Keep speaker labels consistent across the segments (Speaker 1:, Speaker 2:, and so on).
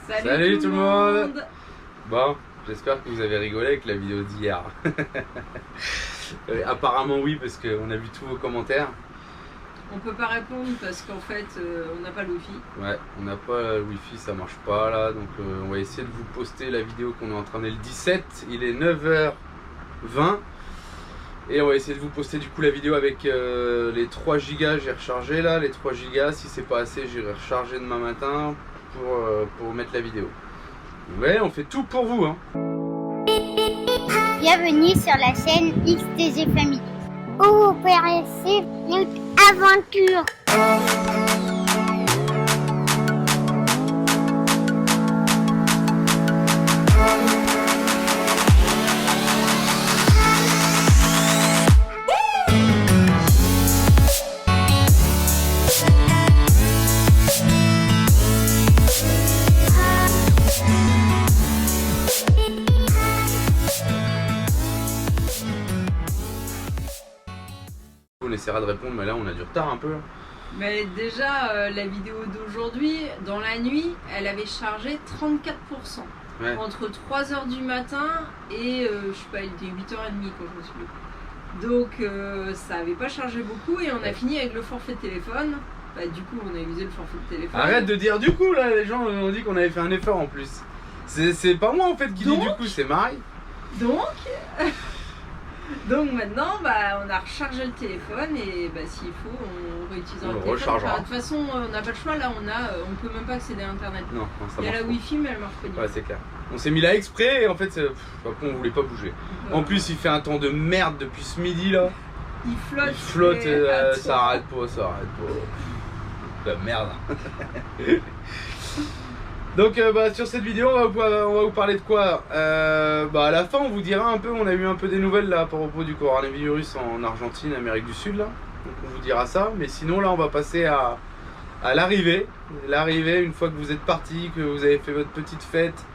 Speaker 1: Salut tout le monde. Bon, j'espère que vous avez rigolé avec la vidéo d'hier. Apparemment oui, parce qu'on a vu tous vos commentaires.
Speaker 2: On peut pas répondre parce qu'en fait on n'a pas le wifi.
Speaker 1: Ouais, on n'a pas le wifi, ça marche pas là, donc on va essayer de vous poster la vidéo qu'on est en train de le 17, il est 9h20. Et on va essayer de vous poster du coup la vidéo avec les 3 gigas. J'ai rechargé là, les 3 gigas, si c'est pas assez j'irai recharger demain matin pour mettre la vidéo. Ouais, on fait tout pour vous hein.
Speaker 3: Bienvenue sur la chaîne XTG Family. Où vous paraissez notre aventure.
Speaker 1: On essaiera de répondre, mais là on a du retard un peu.
Speaker 2: Mais déjà la vidéo d'aujourd'hui, dans la nuit, elle avait chargé 34%.
Speaker 1: Ouais.
Speaker 2: Entre 3h du matin et je sais pas, il était 8h30 quand je me suis levée. Donc ça avait pas chargé beaucoup et on a fini avec le forfait téléphone. Bah, du coup on a usé le forfait de téléphone.
Speaker 1: Arrête de dire du coup là, les gens ont dit qu'on avait fait un effort en plus. C'est pas moi en fait qui dit du coup, c'est Marie.
Speaker 2: Donc maintenant, bah, on a rechargé le téléphone et bah, s'il faut, on réutilisera le téléphone.
Speaker 1: Rechargera.
Speaker 2: Enfin, de toute façon, on n'a pas le choix. Là, on peut même pas accéder à Internet.
Speaker 1: Non, ça
Speaker 2: Il y a
Speaker 1: marche
Speaker 2: la
Speaker 1: pas.
Speaker 2: Wi-Fi, mais elle marche pas du tout.
Speaker 1: Ouais, c'est clair. On s'est mis là exprès et en fait, après on voulait pas bouger. En plus, il fait un temps de merde depuis ce midi là.
Speaker 2: Il flotte.
Speaker 1: Il flotte
Speaker 2: et
Speaker 1: et
Speaker 2: attends.
Speaker 1: ça arrête pas. La merde. Donc bah, sur cette vidéo on va vous parler de quoi à la fin on vous dira un peu, on a eu un peu des nouvelles là à propos du coronavirus en Argentine, Amérique du Sud là. Donc on vous dira ça, mais sinon là on va passer à l'arrivée. L'arrivée, une fois que vous êtes parti, que vous avez fait votre petite fête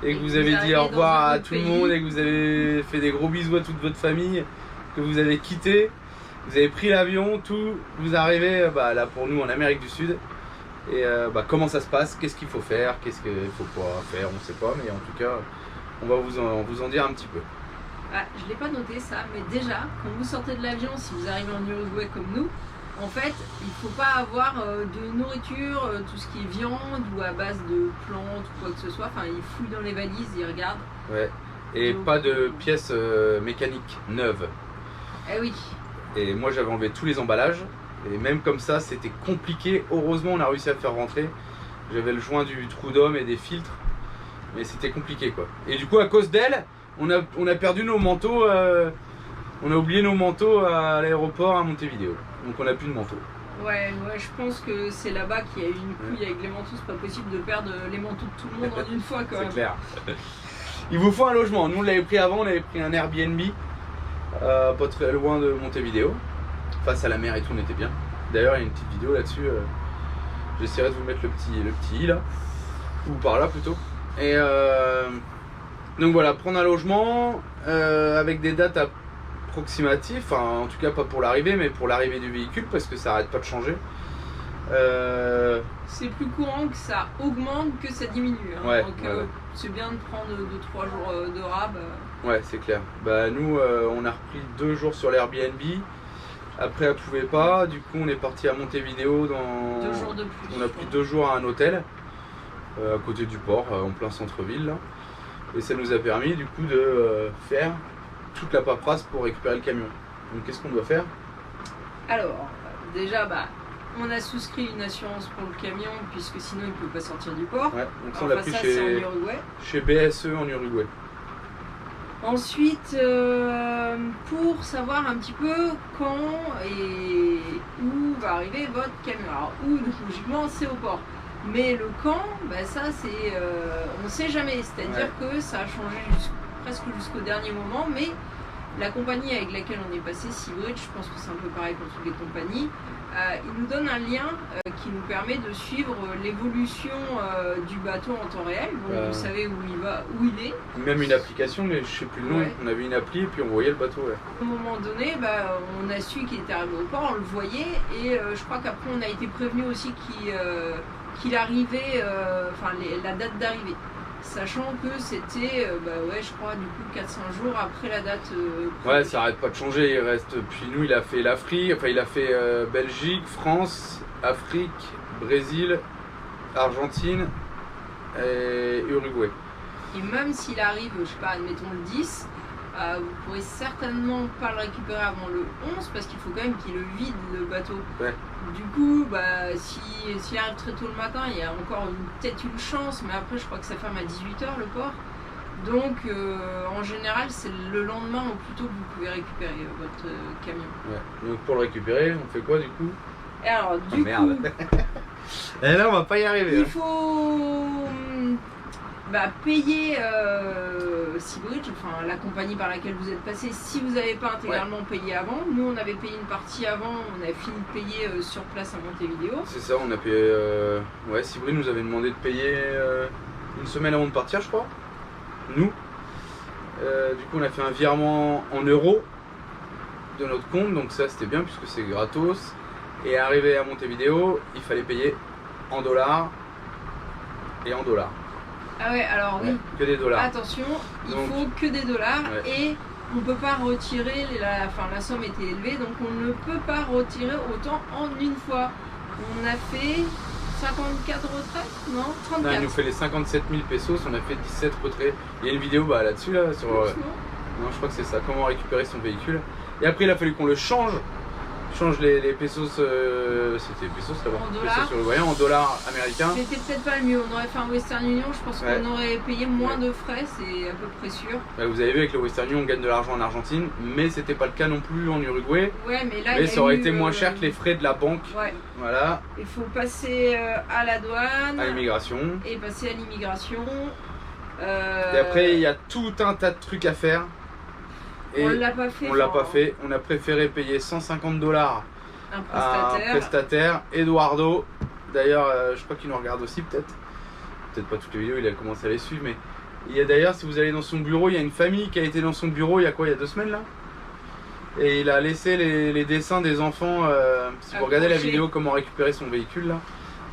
Speaker 1: et que vous avez dit au revoir à tout le monde et que vous avez fait des gros bisous à toute votre famille, que vous avez quitté, vous avez pris l'avion, tout, vous arrivez là pour nous en Amérique du Sud. Et comment ça se passe, qu'est-ce qu'il faut faire, qu'est-ce qu'il faut pas faire, on sait pas, mais en tout cas on va vous en dire un petit peu.
Speaker 2: Ah, je l'ai pas noté ça, mais déjà quand vous sortez de l'avion, si vous arrivez en Uruguay comme nous, en fait il faut pas avoir de nourriture, tout ce qui est viande ou à base de plantes ou quoi que ce soit. Enfin, ils fouillent dans les valises, ils regardent.
Speaker 1: Ouais. Et
Speaker 2: Donc,
Speaker 1: pas de pièces mécaniques neuves.
Speaker 2: Eh oui.
Speaker 1: Et moi j'avais enlevé tous les emballages. Et même comme ça, c'était compliqué. Heureusement, on a réussi à le faire rentrer. J'avais le joint du trou d'homme et des filtres. Mais c'était compliqué, quoi. Et du coup, à cause d'elle, on a perdu nos manteaux. On a oublié nos manteaux à l'aéroport à Montevideo. Donc on n'a plus de manteaux.
Speaker 2: Ouais, je pense que c'est là-bas qu'il y a eu une couille avec les manteaux. C'est pas possible de perdre les manteaux de tout le monde en une fois, quand même.
Speaker 1: C'est clair. Il vous faut un logement. Nous, on l'avait pris avant. On avait pris un Airbnb. Pas très loin de Montevideo. Face à la mer et tout, on était bien. D'ailleurs, il y a une petite vidéo là-dessus. J'essaierai de vous mettre le petit i là. Ou par là plutôt. Et donc voilà, prendre un logement avec des dates approximatives. Enfin, en tout cas, pas pour l'arrivée, mais pour l'arrivée du véhicule parce que ça arrête pas de changer.
Speaker 2: C'est plus courant que ça augmente que ça diminue. Hein.
Speaker 1: Ouais,
Speaker 2: Donc
Speaker 1: ouais.
Speaker 2: c'est bien de prendre 2-3 jours de rab.
Speaker 1: Ouais, c'est clair. Bah, nous, on a repris 2 jours sur l'Airbnb. Après, elle pouvait pas, du coup, on est parti à Montevideo.
Speaker 2: 2 jours de plus.
Speaker 1: On a pris 2 jours à un hôtel à côté du port, en plein centre-ville. Là. Et ça nous a permis, du coup, de faire toute la paperasse pour récupérer le camion. Donc, qu'est-ce qu'on doit faire?
Speaker 2: Alors, déjà, on a souscrit une assurance pour le camion, puisque sinon il ne peut pas sortir du port.
Speaker 1: Ouais, donc ça, on
Speaker 2: Enfin,
Speaker 1: l'a pris
Speaker 2: ça, c'est en
Speaker 1: chez
Speaker 2: Uruguay.
Speaker 1: BSE en Uruguay.
Speaker 2: Ensuite, pour savoir un petit peu quand et où va arriver votre camion. Alors, où, logiquement, c'est au port. Mais le quand, ça, c'est, on ne sait jamais. C'est-à-dire que ça a changé presque jusqu'au dernier moment, mais la compagnie avec laquelle on est passé, Seabridge, je pense que c'est un peu pareil pour toutes les compagnies, il nous donne un lien qui nous permet de suivre l'évolution du bateau en temps réel. Donc vous savez où il va, où il est.
Speaker 1: Même une application, mais je sais plus le nom.
Speaker 2: Ouais.
Speaker 1: On avait une appli et puis on voyait le bateau. Ouais.
Speaker 2: À un moment donné, on a su qu'il était arrivé au port, on le voyait, et je crois qu'après on a été prévenu aussi qu'il arrivait, la date d'arrivée. Sachant que c'était, je crois, du coup 400 jours après la date.
Speaker 1: Ouais, ça arrête pas de changer. Il reste. Puis nous, il a fait l'Afrique, il a fait Belgique, France, Afrique, Brésil, Argentine et Uruguay.
Speaker 2: Et même s'il arrive, je sais pas, admettons le 10, vous pourrez certainement pas le récupérer avant le 11 parce qu'il faut quand même qu'il le vide le bateau.
Speaker 1: Ouais.
Speaker 2: Du coup, s'il arrive très tôt le matin, il y a encore peut-être une chance, mais après je crois que ça ferme à 18h le port. Donc en général, c'est le lendemain ou plus tôt que vous pouvez récupérer votre camion.
Speaker 1: Ouais. Donc pour le récupérer, on fait quoi du coup?
Speaker 2: Et alors du
Speaker 1: merde.
Speaker 2: coup,
Speaker 1: Et là on va pas y arriver.
Speaker 2: il faut payer Seabridge, enfin la compagnie par laquelle vous êtes passé, si vous n'avez pas intégralement payé avant. Nous on avait payé une partie avant, on avait fini de payer sur place à Montevideo.
Speaker 1: C'est ça, on a payé. Seabridge nous avait demandé de payer une semaine avant de partir, je crois. Nous. Du coup on a fait un virement en euros de notre compte, donc ça c'était bien puisque c'est gratos. Et arrivé à Montevideo, il fallait payer en dollars et en dollars.
Speaker 2: Ah ouais, alors oui.
Speaker 1: Que des dollars.
Speaker 2: Attention, il faut que des dollars et on ne peut pas retirer, la somme était élevée, donc on ne peut pas retirer autant en une fois. On a fait 54 retraits, non 34.
Speaker 1: Non, il nous fait les 57 000 pesos, on a fait 17 retraits. Il y a une vidéo là-dessus, là, sur... non, je crois que c'est ça, comment récupérer son véhicule. Et après, il a fallu qu'on le change les pesos, c'était pesos là-bas, pesos uruguayens en dollars américains.
Speaker 2: C'était peut-être pas le mieux, on aurait fait un Western Union, je pense qu'on aurait payé moins de frais, c'est à peu près sûr.
Speaker 1: Vous avez vu avec le Western Union on gagne de l'argent en Argentine, mais c'était pas le cas non plus en Uruguay.
Speaker 2: Ouais, mais là,
Speaker 1: ça aurait été moins cher que les frais de la banque. Ouais. Voilà.
Speaker 2: Il faut passer à la douane.
Speaker 1: À l'immigration.
Speaker 2: Et passer à l'immigration.
Speaker 1: Et après il y a tout un tas de trucs à faire. Et
Speaker 2: on l'a pas fait.
Speaker 1: On l'a pas fait. On a préféré payer 150 $ à un prestataire, Eduardo. D'ailleurs, je crois qu'il nous regarde aussi peut-être. Peut-être pas toutes les vidéos, il a commencé à les suivre, mais il y a d'ailleurs, si vous allez dans son bureau, il y a une famille qui a été dans son bureau il y a 2 semaines là. Et il a laissé les dessins des enfants. Si vous regardez la vidéo comment récupérer son véhicule là,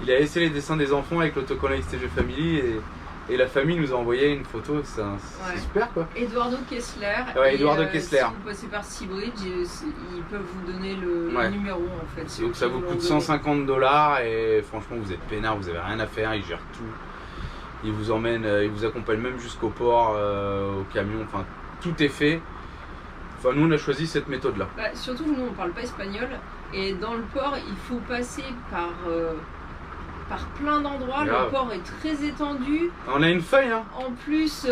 Speaker 1: il a laissé les dessins des enfants avec l'autocollant XTG Family et la famille nous a envoyé une photo, c'est super quoi.
Speaker 2: Eduardo Kessler.
Speaker 1: Ouais, Eduardo Kessler.
Speaker 2: Si vous passez par Seabridge, ils peuvent vous donner le numéro en fait.
Speaker 1: Donc ça vous coûte 150 $ et franchement vous êtes peinard, vous avez rien à faire, ils gèrent tout. Ils vous emmènent, ils vous accompagnent même jusqu'au port, au camion, enfin tout est fait. Enfin nous on a choisi cette méthode là.
Speaker 2: Surtout que nous on parle pas espagnol et dans le port il faut passer par plein d'endroits, le port est très étendu.
Speaker 1: On a une feuille hein.
Speaker 2: En plus,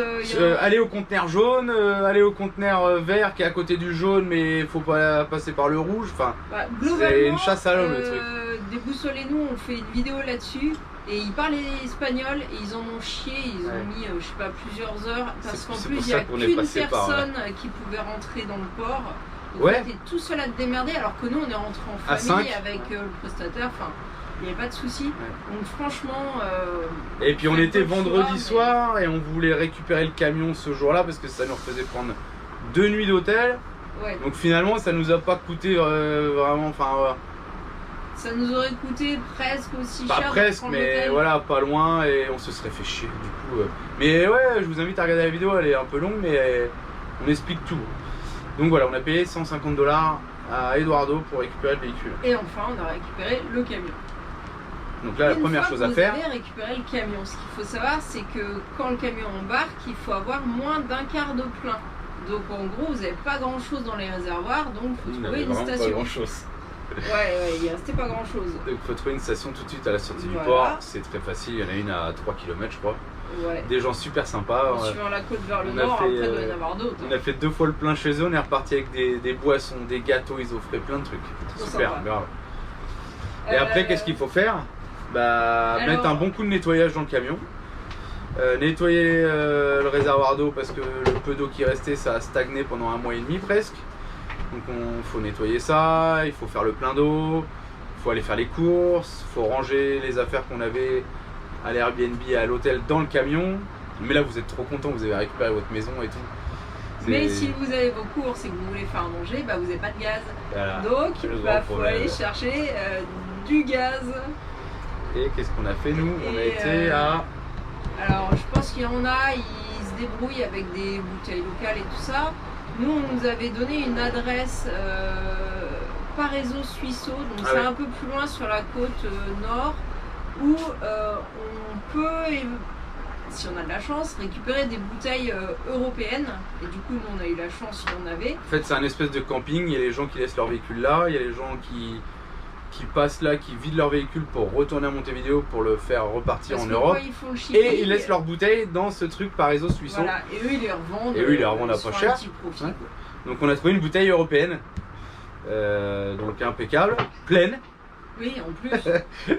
Speaker 1: allez au conteneur jaune, allez au conteneur vert qui est à côté du jaune mais il faut pas passer par le rouge. Enfin, c'est une chasse à l'homme le truc.
Speaker 2: Déboussolez-nous, on fait une vidéo là-dessus et ils parlent espagnol et ils en ont chié, ils ont mis je sais pas plusieurs heures parce qu'en plus il n'y a qu'une personne qui pouvait rentrer dans le port. Donc t'es tout seul à te démerder alors que nous on est rentré en famille avec le prestataire. Enfin, il n'y avait pas de souci. Donc franchement.
Speaker 1: Et puis on était vendredi soir et on voulait récupérer le camion ce jour-là parce que ça nous faisait prendre 2 nuits d'hôtel. Donc finalement ça nous a pas coûté vraiment. Enfin.
Speaker 2: Ça nous aurait coûté presque aussi cher.
Speaker 1: Pas presque, mais voilà, pas loin et on se serait fait chier du coup. Mais ouais, je vous invite à regarder la vidéo, elle est un peu longue mais on explique tout. Donc voilà, on a payé 150 $ à Eduardo pour récupérer le véhicule.
Speaker 2: Et enfin, on a récupéré le camion.
Speaker 1: Donc là, la première chose à faire.
Speaker 2: Vous avez récupéré le camion. Ce qu'il faut savoir, c'est que quand le camion embarque, il faut avoir moins d'un quart de plein. Donc en gros, vous n'avez pas grand chose dans les réservoirs, donc il faut trouver une station.
Speaker 1: Pas grand chose.
Speaker 2: Il restait pas grand chose.
Speaker 1: Donc il faut trouver une station tout de suite à la sortie du port. C'est très facile, il y en a une à 3 km je crois. Des gens super sympas.
Speaker 2: En suivant la côte vers le nord, après il doit y en avoir d'autres.
Speaker 1: On a fait 2 fois le plein chez eux, on est reparti avec des boissons, des gâteaux, ils offraient plein de trucs. Super, grave. Et après, qu'est-ce qu'il faut faire? Mettre un bon coup de nettoyage dans le camion. Nettoyer le réservoir d'eau parce que le peu d'eau qui restait, ça a stagné pendant 1 mois et demi presque. Donc il faut nettoyer ça, il faut faire le plein d'eau, il faut aller faire les courses, il faut ranger les affaires qu'on avait à l'Airbnb et à l'hôtel dans le camion. Mais là vous êtes trop content, vous avez récupéré votre maison et tout.
Speaker 2: Mais si vous avez vos courses et que vous voulez faire à manger, vous n'avez pas de gaz. Voilà. Donc il faut aller chercher du gaz.
Speaker 1: Et qu'est-ce qu'on a fait nous? On a
Speaker 2: Et,
Speaker 1: été à...
Speaker 2: Alors, je pense qu'il y en a, ils se débrouillent avec des bouteilles locales et tout ça. Nous, on nous avait donné une adresse Parezo Suisseau, donc
Speaker 1: Ah
Speaker 2: c'est
Speaker 1: ouais.
Speaker 2: un peu plus loin sur la côte nord, où on peut, si on a de la chance, récupérer des bouteilles européennes. Et du coup, nous, on a eu la chance, il y en avait.
Speaker 1: En fait, c'est un espèce de camping. Il y a les gens qui laissent leur véhicule là. Il y a les gens qui passent là, qui vident leur véhicule pour retourner à Montevideo pour le faire repartir
Speaker 2: Parce
Speaker 1: en
Speaker 2: que
Speaker 1: Europe.
Speaker 2: quand ils font le shipping,
Speaker 1: Et ils laissent leurs bouteilles dans ce truc Parezo Suisseau.
Speaker 2: Voilà, et eux, ils les revendent.
Speaker 1: Et eux, ils les revendent à
Speaker 2: sur
Speaker 1: pas
Speaker 2: un
Speaker 1: cher.
Speaker 2: petit profit,
Speaker 1: Ouais.
Speaker 2: quoi.
Speaker 1: Donc on a trouvé une bouteille européenne. Donc impeccable, pleine.
Speaker 2: Oui, en plus.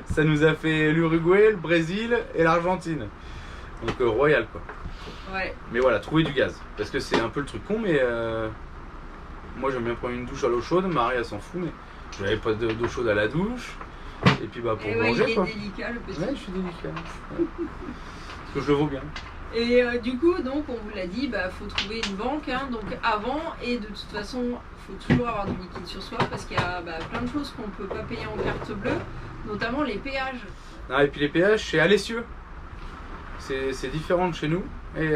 Speaker 1: Ça nous a fait l'Uruguay, le Brésil et l'Argentine. Donc royal quoi.
Speaker 2: Ouais.
Speaker 1: Mais voilà, trouver du gaz. Parce que c'est un peu le truc con, mais moi j'aime bien prendre une douche à l'eau chaude. Marie elle s'en fout, mais j'avais pas d'eau chaude à la douche. Et puis bah pour
Speaker 2: Et ouais, il
Speaker 1: manger
Speaker 2: est
Speaker 1: quoi.
Speaker 2: délicat, le petit.
Speaker 1: Ouais, je suis délicat. Ouais. Parce que je le vaux bien.
Speaker 2: Et du coup, donc, on vous l'a dit, bah, faut trouver une banque, hein, donc avant, et de toute façon, faut toujours avoir du liquide sur soi parce qu'il y a plein de choses qu'on peut pas payer en carte bleue, notamment les péages.
Speaker 1: Ah, et puis les péages, c'est à l'essieu. C'est différent de chez nous. Et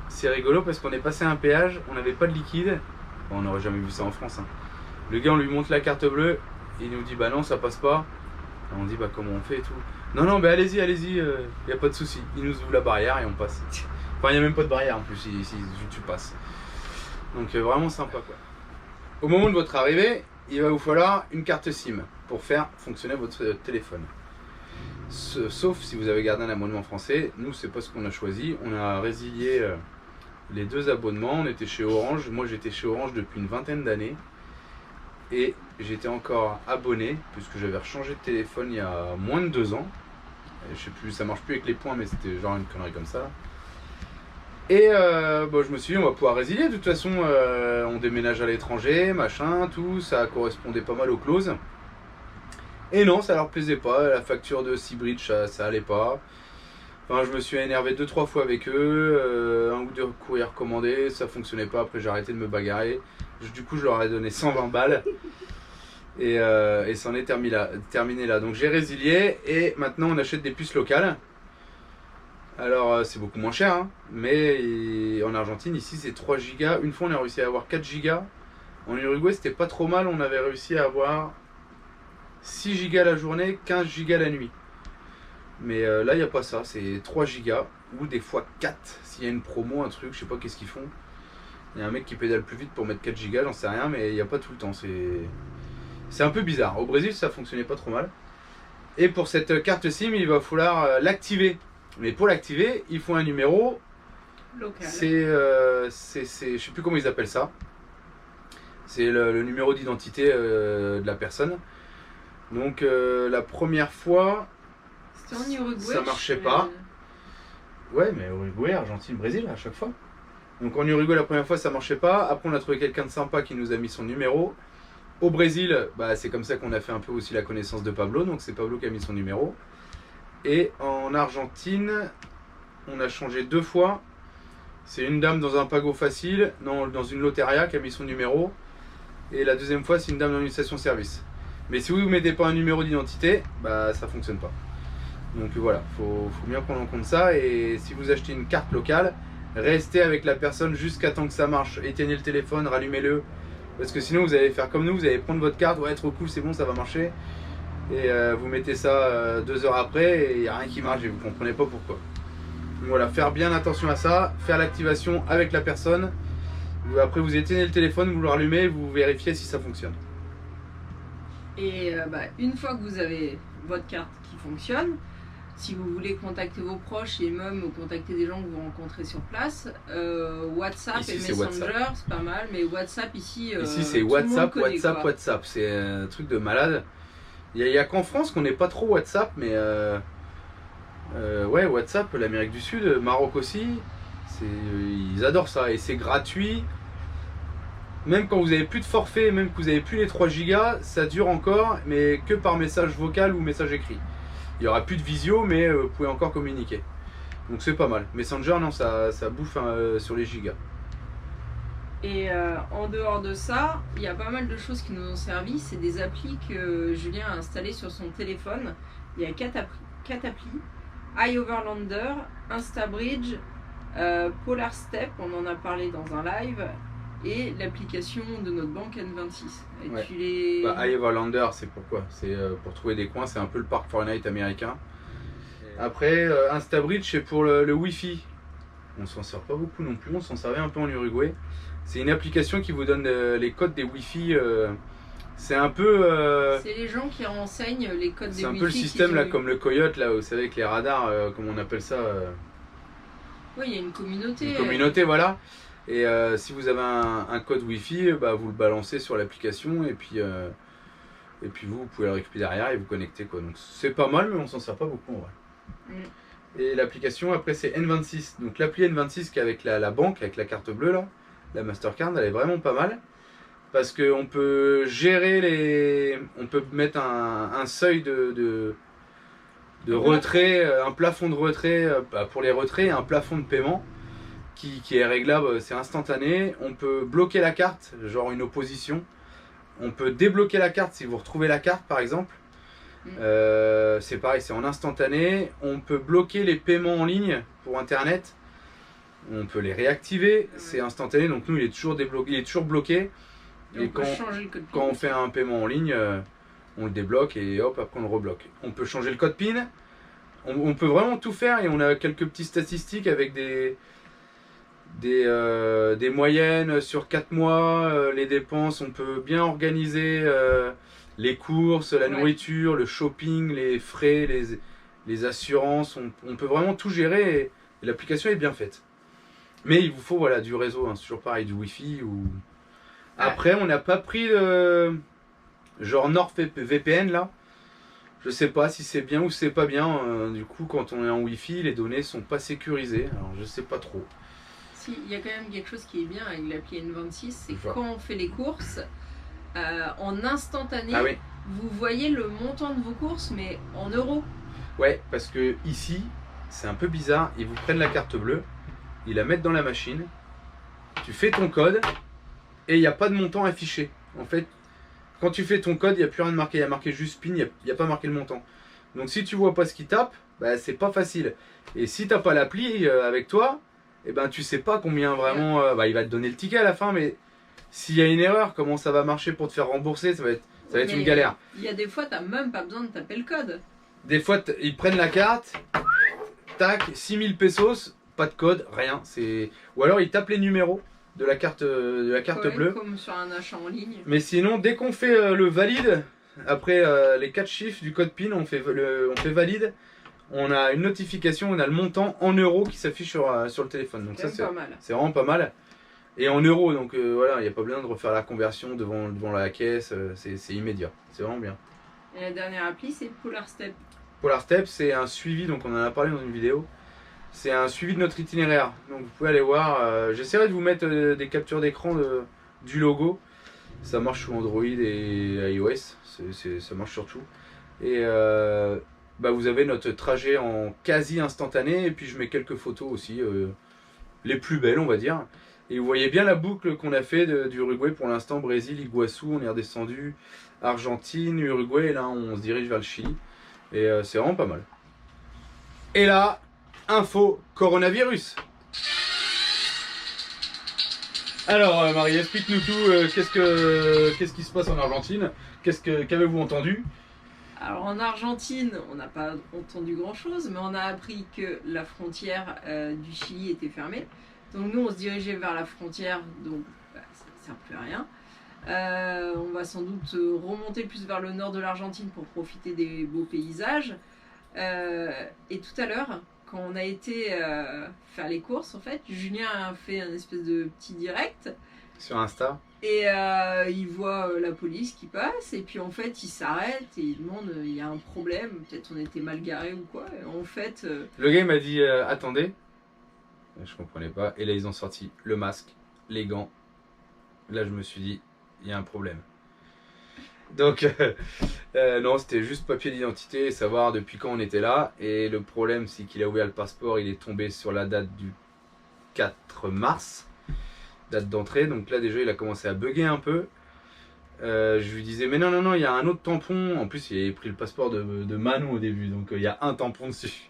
Speaker 1: c'est rigolo parce qu'on est passé à un péage, on n'avait pas de liquide. Bon, on n'aurait jamais vu ça en France. Hein. Le gars, on lui montre la carte bleue, il nous dit bah non, ça passe pas. Et on dit bah comment on fait et tout. Non, non, bah allez-y, allez-y, y a pas de souci. Il nous ouvre la barrière et on passe. Enfin, il n'y a même pas de barrière en plus, si tu passes. Donc vraiment sympa quoi. Au moment de votre arrivée, il va vous falloir une carte SIM pour faire fonctionner votre téléphone. Sauf si vous avez gardé un abonnement français, nous c'est pas ce qu'on a choisi. On a résilié les 2 abonnements. On était chez Orange. Moi j'étais chez Orange depuis une vingtaine d'années. Et j'étais encore abonné, puisque j'avais rechangé de téléphone il y a moins de 2 ans. Je sais plus, ça marche plus avec les points, mais c'était genre une connerie comme ça. Et je me suis dit, on va pouvoir résilier. De toute façon, on déménage à l'étranger, machin, tout. Ça correspondait pas mal aux clauses. Et non, ça leur plaisait pas. La facture de Seabridge, ça allait pas. Enfin, je me suis énervé 2-3 fois avec eux. Un ou 2 courriers recommandés, ça fonctionnait pas. Après, j'ai arrêté de me bagarrer. Du coup, je leur ai donné 120 balles. Et ça en est terminé là. Donc, j'ai résilié. Et maintenant, on achète des puces locales. Alors, c'est beaucoup moins cher. Hein, mais en Argentine, ici, c'est 3 gigas. Une fois, on a réussi à avoir 4 gigas. En Uruguay, c'était pas trop mal. On avait réussi à avoir 6 gigas la journée, 15 gigas la nuit. Mais là, il n'y a pas ça. C'est 3 gigas ou des fois 4. S'il y a une promo, un truc, je sais pas qu'est-ce qu'ils font. Il y a un mec qui pédale plus vite pour mettre 4 gigas, j'en sais rien, mais il n'y a pas tout le temps. C'est un peu bizarre. Au Brésil, ça fonctionnait pas trop mal. Et pour cette carte SIM, il va falloir l'activer. Mais pour l'activer, il faut un numéro.
Speaker 2: Local.
Speaker 1: Je sais plus comment ils appellent ça. C'est le numéro d'identité de la personne. Donc la première fois,
Speaker 2: C'était en Uruguay.
Speaker 1: ça marchait pas. Ouais, mais Uruguay, Argentine, Brésil à chaque fois. Donc en Uruguay, la première fois, ça marchait pas. Après, on a trouvé quelqu'un de sympa qui nous a mis son numéro. Au Brésil, c'est comme ça qu'on a fait un peu aussi la connaissance de Pablo. Donc c'est Pablo qui a mis son numéro. Et en Argentine, on a changé 2 fois. C'est une dame dans un Pago Facile, non, dans une Loteria qui a mis son numéro. Et la deuxième fois, c'est une dame dans une station-service. Mais si vous ne mettez pas un numéro d'identité, ça fonctionne pas. Donc voilà, faut bien prendre en compte ça. Et si vous achetez une carte locale, restez avec la personne jusqu'à temps que ça marche. Éteignez le téléphone, rallumez-le. Parce que sinon vous allez faire comme nous, vous allez prendre votre carte, ouais trop cool, c'est bon, ça va marcher. Et vous mettez ça 2 heures après et il n'y a rien qui marche et vous ne comprenez pas pourquoi. Donc voilà, faire bien attention à ça, faire l'activation avec la personne. Après vous éteignez le téléphone, vous le rallumez, vous vérifiez si ça fonctionne.
Speaker 2: Et une fois que vous avez votre carte qui fonctionne, si vous voulez contacter vos proches et même contacter des gens que vous rencontrez sur place, WhatsApp
Speaker 1: Ici,
Speaker 2: et
Speaker 1: c'est
Speaker 2: Messenger,
Speaker 1: WhatsApp.
Speaker 2: c'est pas mal, mais WhatsApp ici,
Speaker 1: Ici c'est
Speaker 2: tout le monde
Speaker 1: WhatsApp,
Speaker 2: connaît,
Speaker 1: WhatsApp,
Speaker 2: quoi.
Speaker 1: WhatsApp. C'est un truc de malade. Il n'y a qu'en France qu'on n'est pas trop WhatsApp, mais ouais, WhatsApp, l'Amérique du Sud, Maroc aussi, ils adorent ça et c'est gratuit. Même quand vous n'avez plus de forfait, même que vous n'avez plus les 3 gigas, ça dure encore, mais que par message vocal ou message écrit. Il n'y aura plus de visio, mais vous pouvez encore communiquer. Donc c'est pas mal. Messenger, non, ça bouffe sur les gigas.
Speaker 2: Et en dehors de ça, il y a pas mal de choses qui nous ont servi. C'est des applis que Julien a installées sur son téléphone. Il y a 4 applis. iOverlander, InstaBridge, Polar Step, on en a parlé dans un live, et l'application de notre banque N26. Et
Speaker 1: Ouais.
Speaker 2: tu les...
Speaker 1: iOverlander, c'est pourquoi? C'est pour trouver des coins, c'est un peu le parc Fortnite américain. Après, InstaBridge, c'est pour le Wi-Fi. On s'en sert pas beaucoup non plus, on s'en servait un peu en Uruguay. C'est une application qui vous donne les codes des Wi-Fi. C'est un peu...
Speaker 2: C'est les gens qui renseignent les codes des Wi-Fi.
Speaker 1: c'est un peu le système là, comme le Coyote, là, vous savez, avec les radars, comme on appelle ça.
Speaker 2: Oui, il y a une communauté.
Speaker 1: Une communauté, voilà. Et si vous avez un code Wi-Fi, bah, vous le balancez sur l'application et puis vous pouvez le récupérer derrière et vous connecter, quoi. Donc c'est pas mal, mais on s'en sert pas beaucoup en vrai. Et l'application après c'est N26. Donc l'appli N26 qui est avec la banque, avec la carte bleue là, la Mastercard, elle est vraiment pas mal. Parce qu'on peut gérer on peut mettre un seuil de retrait, un plafond de retrait pour les retraits et un plafond de paiement qui est réglable, c'est instantané. On peut bloquer la carte, genre une opposition. On peut débloquer la carte si vous retrouvez la carte par exemple. C'est pareil, c'est en instantané. On peut bloquer les paiements en ligne pour internet. On peut les réactiver, c'est instantané. Donc nous il est toujours débloqué, il est toujours bloqué.
Speaker 2: Et
Speaker 1: quand on fait un paiement en ligne, on le débloque et hop, après on le rebloque. On peut changer le code PIN. On peut vraiment tout faire et on a quelques petites statistiques avec des moyennes sur 4 mois, les dépenses. On peut bien organiser les courses, la nourriture, le shopping, les frais, les assurances. On peut vraiment tout gérer et l'application est bien faite. Mais il vous faut voilà, du réseau, hein, c'est toujours pareil, du Wi-Fi ou... Après, on n'a pas pris genre NordVPN là. Je sais pas si c'est bien ou c'est pas bien. Du coup, quand on est en Wi-Fi, les données sont pas sécurisées. Alors, je sais pas trop.
Speaker 2: Si, il y a quand même quelque chose qui est bien avec l'appli N26, c'est quand on fait les courses, en instantané, vous voyez le montant de vos courses, mais en euros.
Speaker 1: Ouais, parce que ici, c'est un peu bizarre. Ils vous prennent la carte bleue, ils la mettent dans la machine, tu fais ton code. Et il n'y a pas de montant affiché. En fait, quand tu fais ton code, il n'y a plus rien de marqué. Il y a marqué juste PIN, il n'y a pas marqué le montant. Donc si tu vois pas ce qu'il tape, bah, c'est pas facile. Et si tu n'as pas l'appli avec toi, eh ben, tu sais pas combien vraiment... il va te donner le ticket à la fin, mais s'il y a une erreur, comment ça va marcher pour te faire rembourser, ça va être une galère.
Speaker 2: Il y a des fois, tu n'as même pas besoin de taper le code.
Speaker 1: Des fois, ils prennent la carte, tac, 6000 pesos, pas de code, rien. Ou alors ils tapent les numéros de la carte bleue.
Speaker 2: Comme sur un achat en ligne.
Speaker 1: Mais sinon, dès qu'on fait le valide, après les 4 chiffres du code PIN, on fait valide, on a une notification, on a le montant en euros qui s'affiche sur le téléphone. Donc ça, c'est vraiment pas mal. Et en euros, donc voilà, il n'y a pas besoin de refaire la conversion devant la caisse, c'est immédiat. C'est vraiment bien.
Speaker 2: Et la dernière appli, c'est Polar Step.
Speaker 1: Polar Step, c'est un suivi, donc on en a parlé dans une vidéo. C'est un suivi de notre itinéraire. Donc vous pouvez aller voir. J'essaierai de vous mettre des captures d'écran du logo. Ça marche sous Android et iOS. Ça marche sur tout. Et vous avez notre trajet en quasi instantané. Et puis je mets quelques photos aussi. Les plus belles, on va dire. Et vous voyez bien la boucle qu'on a fait du Uruguay pour l'instant. Brésil, Iguaçu, on est redescendu. Argentine, Uruguay. Et là, on se dirige vers le Chili. Et c'est vraiment pas mal. Et là... Info coronavirus. Alors Marie, explique-nous tout, qu'est-ce qui se passe en Argentine? Qu'avez-vous entendu?
Speaker 2: Alors en Argentine, on n'a pas entendu grand-chose, mais on a appris que la frontière du Chili était fermée. Donc nous, on se dirigeait vers la frontière, donc ça ne sert plus à rien. On va sans doute remonter plus vers le nord de l'Argentine pour profiter des beaux paysages. Et tout à l'heure, quand on a été faire les courses, en fait, Julien a fait un espèce de petit direct.
Speaker 1: Sur Insta.
Speaker 2: Et il voit la police qui passe, et puis en fait, il s'arrête et il demande, il y a un problème, peut-être on était mal garé ou quoi. Et en fait...
Speaker 1: Le gars m'a dit, attendez. Je comprenais pas. Et là, ils ont sorti le masque, les gants. Là, je me suis dit, il y a un problème. Donc, non, c'était juste papier d'identité, savoir depuis quand on était là. Et le problème, c'est qu'il a ouvert le passeport, il est tombé sur la date du 4 mars. date d'entrée. Donc là déjà il a commencé à bugger un peu. Je lui disais mais non, il y a un autre tampon. En plus il avait pris le passeport de Manon au début, donc il y a un tampon dessus.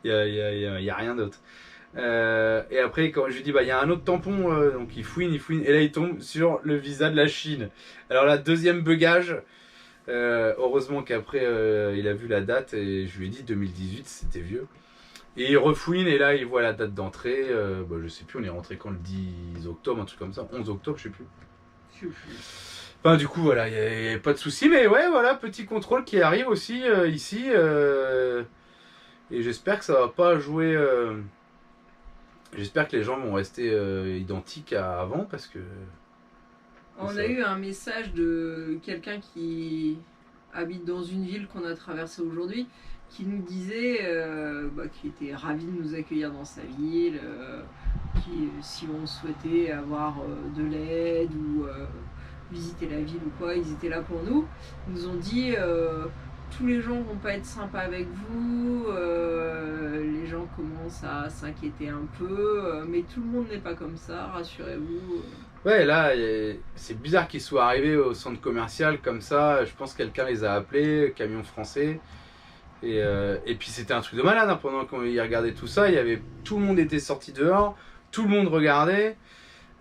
Speaker 1: Il y a rien d'autre. Et après quand je lui dis bah il y a un autre tampon, donc il fouine, et là il tombe sur le visa de la Chine. Alors là, deuxième bugage. Heureusement qu'après il a vu la date et je lui ai dit 2018, c'était vieux. Et il refouine et là il voit la date d'entrée. Je sais plus, on est rentré quand, le 10 octobre, un truc comme ça, 11 octobre, je sais plus. Enfin, du coup voilà, il n'y a pas de souci, mais ouais voilà, petit contrôle qui arrive aussi ici. Et j'espère que ça va pas jouer. J'espère que les gens vont rester identiques à avant parce que.
Speaker 2: On a eu un message de quelqu'un qui habite dans une ville qu'on a traversée aujourd'hui, qui nous disait qu'il était ravi de nous accueillir dans sa ville, si on souhaitait avoir de l'aide ou visiter la ville ou quoi, ils étaient là pour nous. Ils nous ont dit tous les gens vont pas être sympas avec vous, les gens commencent à s'inquiéter un peu, mais tout le monde n'est pas comme ça, rassurez-vous.
Speaker 1: Ouais, là, c'est bizarre qu'ils soient arrivés au centre commercial comme ça. Je pense que quelqu'un les a appelés, camion français. Et puis c'était un truc de malade, hein. Pendant qu'ils regardaient tout ça, tout le monde était sorti dehors, tout le monde regardait.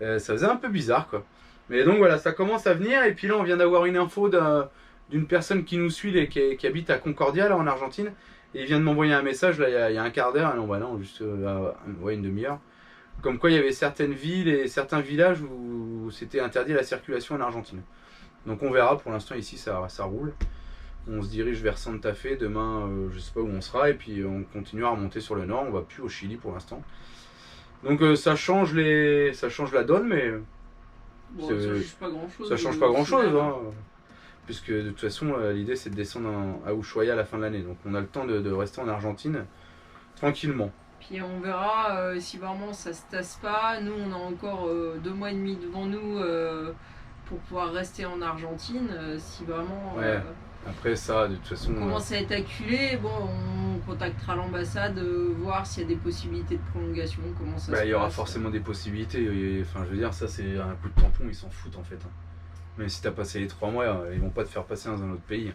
Speaker 1: Ça faisait un peu bizarre, quoi. Mais donc voilà, ça commence à venir. Et puis là, on vient d'avoir une info d'une personne qui nous suit et qui habite à Concordia, là, en Argentine. Et il vient de m'envoyer un message, là, il y a un quart d'heure. Non, juste une demi-heure. Comme quoi il y avait certaines villes et certains villages où c'était interdit la circulation en Argentine. Donc on verra, pour l'instant ici ça roule. On se dirige vers Santa Fe, demain je sais pas où on sera, et puis on continuera à remonter sur le nord, on va plus au Chili pour l'instant. Donc ça change la donne, mais
Speaker 2: bon, ça change pas grand chose.
Speaker 1: Ça change pas grand chose, hein, puisque de toute façon l'idée c'est de descendre à Ushuaia à la fin de l'année. Donc on a le temps de rester en Argentine tranquillement.
Speaker 2: Puis on verra si vraiment ça se tasse pas. Nous, on a encore 2 mois et demi devant nous pour pouvoir rester en Argentine. Si vraiment
Speaker 1: après ça, de toute façon,
Speaker 2: on commence à être acculé, bon, on contactera l'ambassade, voir s'il y a des possibilités de prolongation, comment ça se passe.
Speaker 1: Il y aura forcément des possibilités. Enfin, je veux dire, ça c'est un coup de tampon, ils s'en foutent en fait. Même si tu as passé les 3 mois, ils vont pas te faire passer dans un autre pays.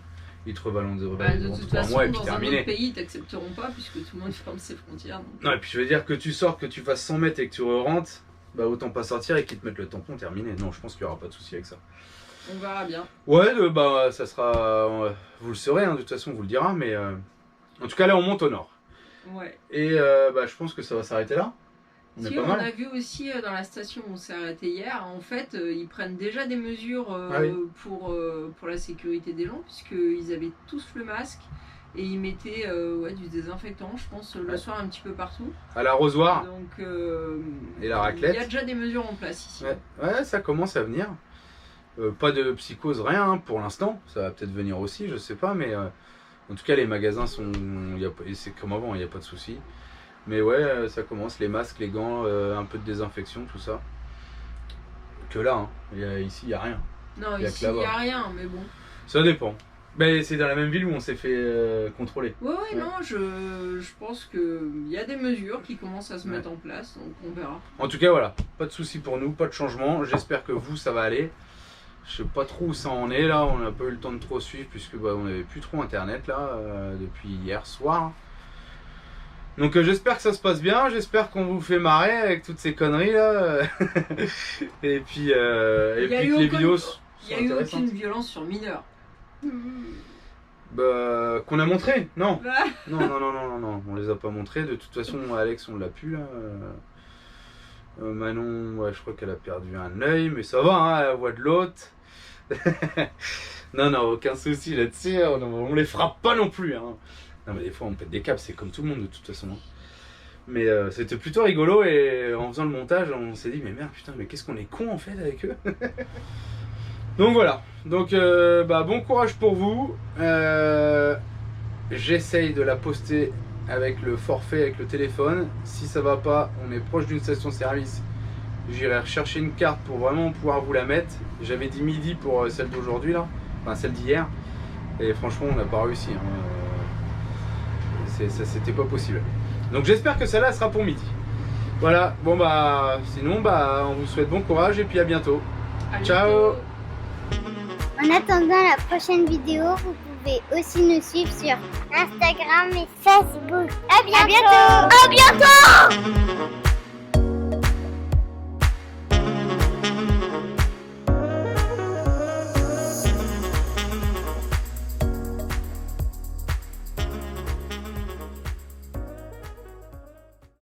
Speaker 1: Ils te revalorisent
Speaker 2: de toute 3 mois et puis terminé. Dans un autre pays, ils t'accepteront pas puisque tout le monde ferme ses frontières. Donc...
Speaker 1: Non, et puis je veux dire que tu sors, que tu fasses 100 mètres et que tu re-rentres, autant pas sortir et qu'ils te mettent le tampon, terminé. Non, je pense qu'il y aura pas de souci avec ça.
Speaker 2: On verra bien.
Speaker 1: Ouais, ça sera. Vous le saurez, hein, de toute façon, on vous le dira, mais en tout cas là, on monte au nord.
Speaker 2: Ouais.
Speaker 1: Et je pense que ça va s'arrêter là.
Speaker 2: On a vu aussi dans la station où on s'est arrêté hier, en fait, ils prennent déjà des mesures pour la sécurité des gens, puisqu'ils avaient tous le masque et ils mettaient du désinfectant, je pense, le soir un petit peu partout.
Speaker 1: À l'arrosoir.
Speaker 2: Donc,
Speaker 1: et la raclette.
Speaker 2: Il y a déjà des mesures en place ici.
Speaker 1: Ouais, ça commence à venir. Pas de psychose, rien hein, pour l'instant. Ça va peut-être venir aussi, je sais pas, mais en tout cas, les magasins sont. C'est comme avant, il n'y a pas de souci. Mais ouais, ça commence, les masques, les gants, un peu de désinfection, tout ça. Que là, hein. Ici, il n'y a rien.
Speaker 2: Non, ici, il n'y a rien, mais bon.
Speaker 1: Ça dépend. Mais c'est dans la même ville où on s'est fait contrôler.
Speaker 2: Ouais, non, je pense qu'il y a des mesures qui commencent à se mettre en place, donc on verra.
Speaker 1: En tout cas, voilà, pas de souci pour nous, pas de changement. J'espère que vous, ça va aller. Je sais pas trop où ça en est là, on n'a pas eu le temps de trop suivre puisque on n'avait plus trop internet là depuis hier soir. Donc j'espère que ça se passe bien, j'espère qu'on vous fait marrer avec toutes ces conneries là. Et puis que les vidéos sont
Speaker 2: il n'y a eu aucune violence sur mineurs.
Speaker 1: Qu'on a montré? Non. Non, on les a pas montrés. De toute façon, Alex, on l'a plus là. Manon, je crois qu'elle a perdu un œil, mais ça va, hein, la voix de l'autre. non, aucun souci là-dessus, on les frappe pas non plus. Hein. Non, mais des fois on pète des câbles, c'est comme tout le monde de toute façon. Hein. Mais c'était plutôt rigolo et en faisant le montage, on s'est dit, mais merde, putain, mais qu'est-ce qu'on est con en fait avec eux. Donc voilà, donc bon courage pour vous. J'essaye de la poster avec le forfait, avec le téléphone. Si ça va pas, on est proche d'une station-service. J'irai rechercher une carte pour vraiment pouvoir vous la mettre. J'avais dit midi pour celle d'aujourd'hui là, enfin celle d'hier. Et franchement, on n'a pas réussi. Hein. Ça, c'était pas possible. Donc j'espère que celle-là sera pour midi. Voilà, bon bah sinon bah on vous souhaite bon courage et puis à bientôt.
Speaker 2: À
Speaker 1: Ciao.
Speaker 2: bientôt.
Speaker 3: En attendant la prochaine vidéo, vous pouvez aussi nous suivre sur Instagram et Facebook. À bientôt. À bientôt.